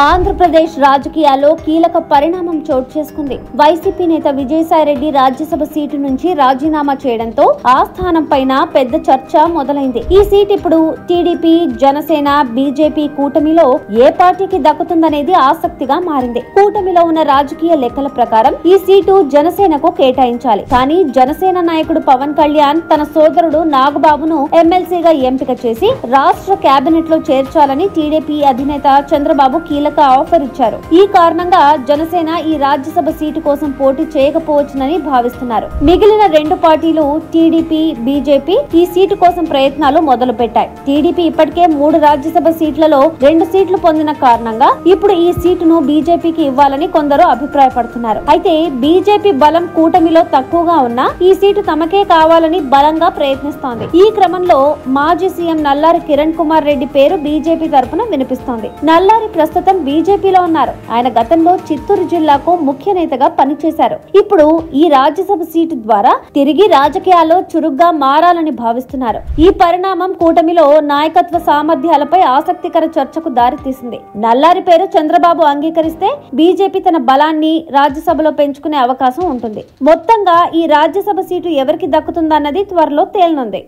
ఆంధ్రప్రదేశ్ రాజకీయాల్లో కీలక పరిణామం చోటు చేసుకుంది. వైసీపీ నేత విజయసాయిరెడ్డి రాజ్యసభ సీటు నుంచి రాజీనామా చేయడంతో ఆ స్థానం పైన పెద్ద చర్చ మొదలైంది. ఈ సీట్ ఇప్పుడు టీడీపీ, జనసేన, బీజేపీ కూటమిలో ఏ పార్టీకి దక్కుతుందనేది ఆసక్తిగా మారింది. కూటమిలో ఉన్న రాజకీయ లెక్కల ప్రకారం ఈ సీటు జనసేనకు కేటాయించాలి. కానీ జనసేన నాయకుడు పవన్ కళ్యాణ్ తన సోదరుడు నాగబాబును ఎమ్మెల్సీగా ఎంపిక చేసి రాష్ట్ర కేబినెట్ లో చేర్చాలని టీడీపీ అధినేత చంద్రబాబు కీలక ఆఫర్ ఇచ్చారు. ఈ కారణంగా జనసేన ఈ రాజ్యసభ సీటు కోసం పోటీ చేయకపోవచ్చునని భావిస్తున్నారు. మిగిలిన రెండు పార్టీలు టీడీపీ, బీజేపీ ఈ సీటు కోసం ప్రయత్నాలు మొదలు పెట్టాయి. టీడీపీ ఇప్పటికే 3 రాజ్యసభ సీట్లలో 2 సీట్లు పొందిన కారణంగా ఇప్పుడు ఈ సీటును బీజేపీకి ఇవ్వాలని కొందరు అభిప్రాయపడుతున్నారు. అయితే బీజేపీ బలం కూటమిలో తక్కువగా ఉన్నా ఈ సీటు తమకే కావాలని బలంగా ప్రయత్నిస్తోంది. ఈ క్రమంలో మాజీ సీఎం నల్లారి కిరణ్ కుమార్ రెడ్డి పేరు బీజేపీ తరపున వినిపిస్తోంది. నల్లారి ప్రస్తుతం బీజేపీలో ఉన్నారు. ఆయన గతంలో చిత్తూరు జిల్లాకు ముఖ్య నేతగా పనిచేశారు. ఇప్పుడు ఈ రాజ్యసభ సీటు ద్వారా తిరిగి రాజకీయాల్లో చురుగ్గా మారాలని భావిస్తున్నారు. ఈ పరిణామం కూటమిలో నాయకత్వ సామర్థ్యాలపై ఆసక్తికర చర్చకు దారితీసింది. నల్లారి పేరు చంద్రబాబు అంగీకరిస్తే బీజేపీ తన బలాన్ని రాజ్యసభలో పెంచుకునే అవకాశం ఉంటుంది. మొత్తంగా ఈ రాజ్యసభ సీటు ఎవరికి దక్కుతుందన్నది త్వరలో తేలనుంది.